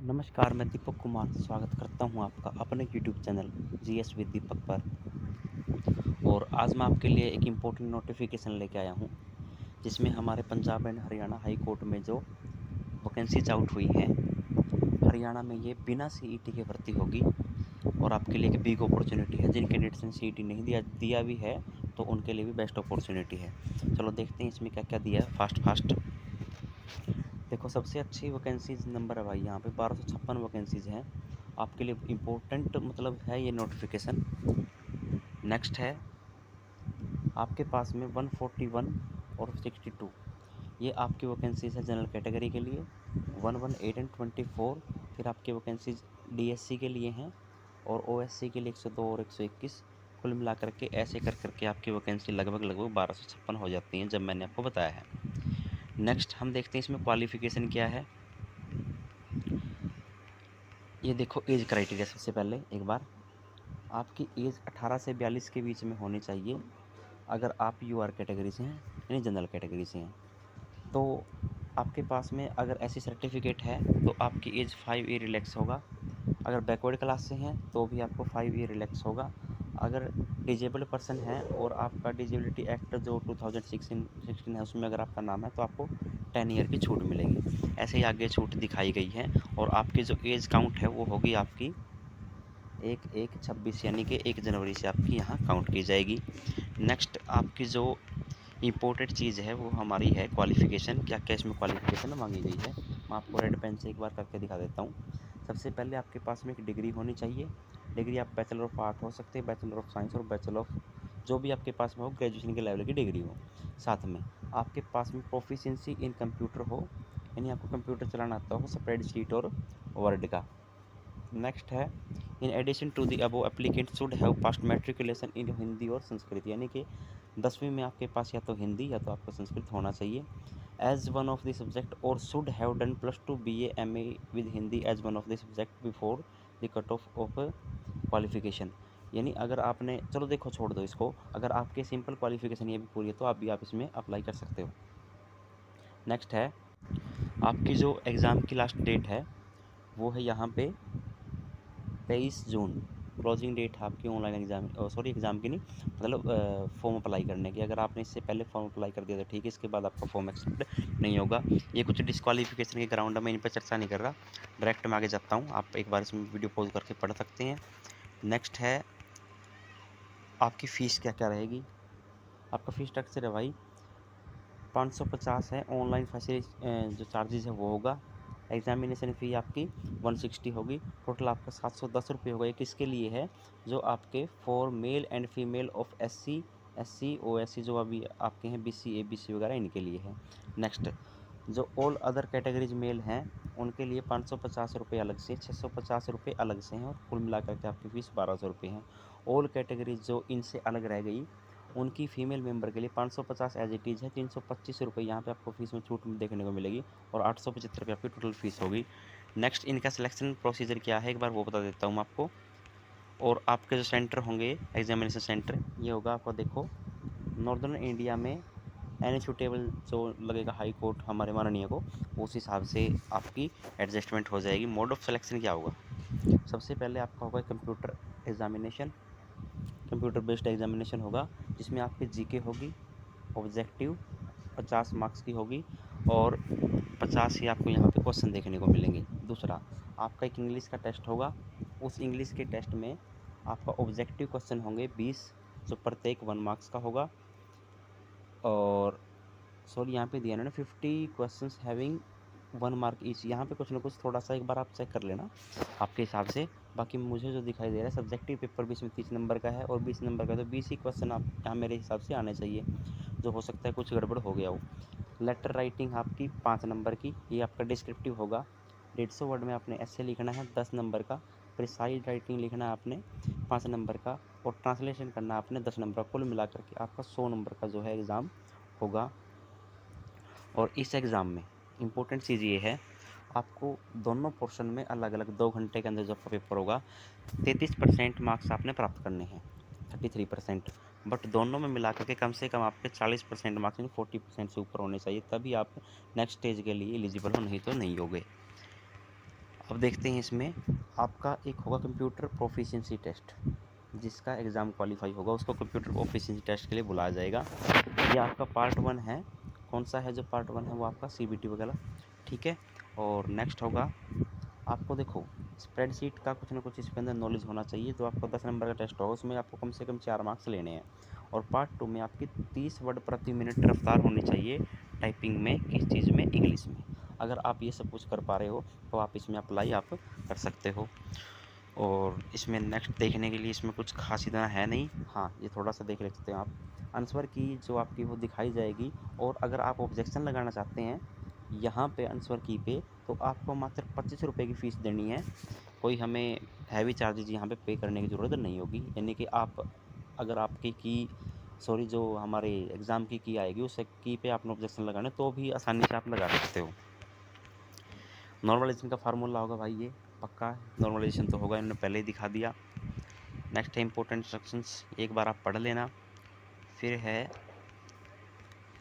नमस्कार, मैं दीपक कुमार स्वागत करता हूं आपका अपने यूट्यूब चैनल जीएस विद दीपक पर। और आज मैं आपके लिए एक इम्पोर्टेंट नोटिफिकेशन लेके आया हूं, जिसमें हमारे Punjab and Haryana high court में जो वैकेंसीज आउट हुई हैं, हरियाणा में ये बिना सीईटी के भर्ती होगी। और आपके लिए एक बिग अपॉर्चुनिटी है। जिन कैंडिडेट्स ने सीईटी नहीं दिया भी है, तो उनके लिए भी बेस्ट अपॉर्चुनिटी है। चलो देखते हैं इसमें क्या क्या दिया है। फास्ट फास्ट देखो, सबसे अच्छी वैकेंसीज नंबर है भाई, यहाँ पे 1256 वैकेंसीज हैं। आपके लिए इम्पोर्टेंट मतलब है ये नोटिफिकेशन। नेक्स्ट है आपके पास में 141 और 62, ये आपकी वैकेंसीज है जनरल कैटेगरी के लिए। 118 एंड 24 फिर आपकी वैकेंसीज डीएससी के लिए हैं, और ओएससी के लिए 102 और 121। कुल मिलाकर के ऐसे कर करके आपकी वैकेंसी लगभग 1256 हो जाती हैं, जब मैंने आपको बताया है। नेक्स्ट हम देखते हैं इसमें क्वालिफिकेशन क्या है। ये देखो एज क्राइटेरिया, सबसे पहले एक बार आपकी एज 18 से 42 के बीच में होनी चाहिए, अगर आप यूआर कैटेगरी से हैं यानी जनरल कैटेगरी से हैं। तो आपके पास में अगर ऐसी सर्टिफिकेट है तो आपकी एज 5 ईयर रिलैक्स होगा। अगर बैकवर्ड क्लास से हैं तो भी आपको 5 ईयर रिलैक्स होगा। अगर डिजेबल्ड पर्सन है और आपका डिजेबिलिटी एक्ट जो 2016 है उसमें अगर आपका नाम है, तो आपको 10 ईयर की छूट मिलेगी। ऐसे ही आगे छूट दिखाई गई है। और आपकी जो एज काउंट है वो होगी आपकी 1/1/26, यानी कि 1 जनवरी से आपकी यहाँ काउंट की जाएगी। नेक्स्ट आपकी जो इम्पोर्टेंट चीज़ है वो हमारी है क्वालिफ़िकेशन। क्या क्या इसमें क्वालिफ़िकेशन मांगी गई है, मैं आपको रेड पेन से एक बार करके दिखा देता हूँ। सबसे पहले आपके पास में एक डिग्री होनी चाहिए। डिग्री आप बैचलर ऑफ आर्ट हो सकते हैं, बैचलर ऑफ साइंस और बैचलर ऑफ जो भी आपके पास में हो, ग्रेजुएशन के लेवल की डिग्री हो। साथ में आपके पास में प्रोफिशिएंसी इन कंप्यूटर हो, यानी आपको कंप्यूटर चलाना आता हो, स्प्रेडशीट और वर्ड का। नेक्स्ट है in addition to the above applicant should have passed matriculation in Hindi और संस्कृत, यानी कि 10वीं में आपके पास या तो हिंदी या तो आपको संस्कृत होना चाहिए as one of the subject, और should have done +2 BA MA with Hindi as one of the subject before the cut off qualification. यानी अगर आपने, चलो देखो छोड़ दो इसको, अगर आपके सिंपल क्वालिफिकेशन ये भी पूरी है तो आप इसमें अप्लाई कर सकते हो। नेक्स्ट है आपकी जो एग्ज़ाम की लास्ट डेट है वो है यहाँ पे 23 जून। क्लोजिंग डेट है आपकी ऑनलाइन एग्ज़ाम, सॉरी एग्ज़ाम की नहीं, मतलब फॉर्म अप्लाई करने की। अगर आपने इससे पहले फॉर्म अप्लाई कर दिया तो ठीक है, इसके बाद आपका फॉर्म एक्सेप्ट नहीं होगा। ये कुछ डिस्क्वालिफिकेशन के ग्राउंड है, मैं इन पर चर्चा नहीं कर रहा, डायरेक्ट मैं आगे जाता हूँ। आप एक बार इसमें वीडियो पॉज करके पढ़ सकते हैं। नेक्स्ट है आपकी फ़ीस क्या क्या रहेगी। आपका फ़ीस स्ट्रक्चर है भाई 550 है। ऑनलाइन फैसिलिटी जो चार्जेस है वो होगा। एग्जामिनेशन फ़ी आपकी 160 होगी। टोटल आपका 710 होगा। ये किसके लिए है, जो आपके for male and female of SC OSC जो अभी आपके हैं BC ABC वगैरह, इनके लिए है। नेक्स्ट जो ऑल अदर कैटेगरीज मेल हैं उनके लिए 550 अलग से, 650 अलग से हैं, और कुल मिलाकर के आपकी फ़ीस 1200 हैं। ऑल कैटेगरीज जो इनसे अलग रह गई उनकी फ़ीमेल मेंबर के लिए 550 एज इट इज़ है। 325 यहाँ पे आपको फ़ीस में छूट देखने को मिलेगी, और 875 आपकी टोटल फ़ीस होगी। नेक्स्ट इनका सिलेक्शन प्रोसीजर क्या है एक बार वो बता देता हूँ मैं आपको। और आपके जो सेंटर होंगे एग्जामिनेशन सेंटर, ये होगा आपका, देखो नॉर्दर्न इंडिया में एनी सुटेबल जो लगेगा हाई कोर्ट हमारे माननीय को, उस हिसाब से आपकी एडजस्टमेंट हो जाएगी। मोड ऑफ सिलेक्शन क्या होगा, सबसे पहले आपका होगा computer examination. Computer based examination होगा, जिसमें आपकी जीके होगी, ऑब्जेक्टिव 50 मार्क्स की होगी, और 50 ही आपको यहाँ पे क्वेश्चन देखने को मिलेंगे। दूसरा आपका एक इंग्लिश का टेस्ट होगा। उस इंग्लिश के टेस्ट में आपका ऑब्जेक्टिव क्वेश्चन होंगे 20, जो प्रत्येक 1 मार्क्स का होगा। और सॉरी यहाँ पे दिया ना 50 क्वेश्चंस हैविंग 1 मार्क ईच, यहाँ पे कुछ ना कुछ थोड़ा सा एक बार आप चेक कर लेना आपके हिसाब से। बाकी मुझे जो दिखाई दे रहा है सब्जेक्टिव पेपर भी इसमें 30 नंबर का है और 20 नंबर का, तो 20 ही क्वेश्चन आप यहाँ मेरे हिसाब से आने चाहिए, जो हो सकता है कुछ गड़बड़ हो गया हो। लेटर राइटिंग आपकी 5 नंबर की, ये आपका डिस्क्रिप्टिव होगा। 150 वर्ड में आपने ऐसे लिखना है 10 नंबर का। प्रिसाइज राइटिंग लिखना है आपने 5 नंबर का, और ट्रांसलेशन करना है आपने 10 नंबर का। कुल मिलाकर के आपका 100 नंबर का जो है एग्ज़ाम होगा। और इस एग्ज़ाम में इम्पोर्टेंट चीज़ ये है, आपको दोनों पोर्शन में अलग अलग 2 घंटे के अंदर जो आपका पेपर होगा 33% मार्क्स आपने प्राप्त करने हैं, 33%। बट दोनों में मिला करके कम से कम आपके 40% मार्क्स यानी 40% से ऊपर होने चाहिए, तभी आप नेक्स्ट स्टेज के लिए एलिजिबल हो, नहीं तो नहीं होगे। अब देखते हैं इसमें आपका एक होगा कंप्यूटर प्रोफिशिएंसी टेस्ट, जिसका एग्ज़ाम क्वालिफाई होगा उसको कंप्यूटर प्रोफिशिएंसी टेस्ट के लिए बुलाया जाएगा। ये आपका पार्ट 1 है। कौन सा है जो पार्ट 1 है वो आपका CBT वगैरह, ठीक है। और नेक्स्ट होगा आपको, देखो स्प्रेडशीट का कुछ ना कुछ इसके अंदर नॉलेज होना चाहिए। तो आपको 10 नंबर का टेस्ट होगा, उसमें आपको कम से कम 4 मार्क्स लेने हैं। और पार्ट 2 में आपकी 30 वर्ड प्रति मिनट रफ्तार होनी चाहिए टाइपिंग में, किस चीज़ में, इंग्लिश में। अगर आप ये सब कुछ कर पा रहे हो तो आप इसमें अप्लाई आप कर सकते हो। और इसमें नेक्स्ट देखने के लिए इसमें कुछ खास इतना है नहीं। हाँ, ये थोड़ा सा देख सकते हैं आप, आंसर की जो आपकी वो दिखाई जाएगी। और अगर आप ऑब्जेक्शन लगाना चाहते हैं यहाँ पे आंसर की पे, तो आपको मात्र 25 रुपये की फ़ीस देनी है। कोई हमें हैवी चार्जेज यहाँ पे पे करने की ज़रूरत नहीं होगी। यानी कि आप अगर आपकी की सॉरी जो हमारे एग्ज़ाम की आएगी उस की पे आपने ऑब्जेक्शन लगाना तो भी आसानी से आप लगा सकते हो। नॉर्मलाइजेशन का फार्मूला होगा भाई ये पक्का, नॉर्मलाइजेशन तो होगा, इन्होंने पहले ही दिखा दिया। नेक्स्ट है इंपॉर्टेंट इंस्ट्रक्शंस, एक बार आप पढ़ लेना। फिर है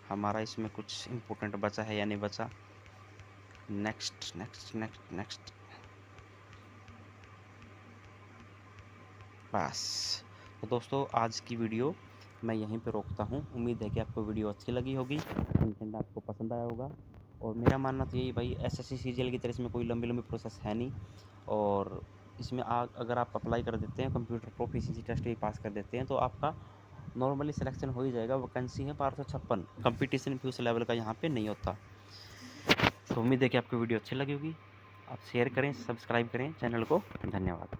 हमारा इसमें कुछ इंपॉर्टेंट बचा है या नहीं बचा। नेक्स्ट नेक्स्ट नेक्स्ट नेक्स्ट बस। तो दोस्तों आज की वीडियो मैं यहीं पे रोकता हूँ। उम्मीद है कि आपको वीडियो अच्छी लगी होगी, कंटेंट आपको पसंद आया होगा। और मेरा मानना तो यही भाई, SSC CGL की तरह इसमें कोई लंबी लंबी प्रोसेस है नहीं। और इसमें अगर आप अप्लाई कर देते हैं, कंप्यूटर प्रोफिशिएंसी टेस्ट भी पास कर देते हैं, तो आपका नॉर्मली सिलेक्शन हो ही जाएगा। वैकेंसी है 556, कंपटीशन भी उस लेवल का यहाँ पे नहीं होता। तो उम्मीद है कि आपको वीडियो अच्छी लगी होगी। आप शेयर करें, सब्सक्राइब करें चैनल को। धन्यवाद।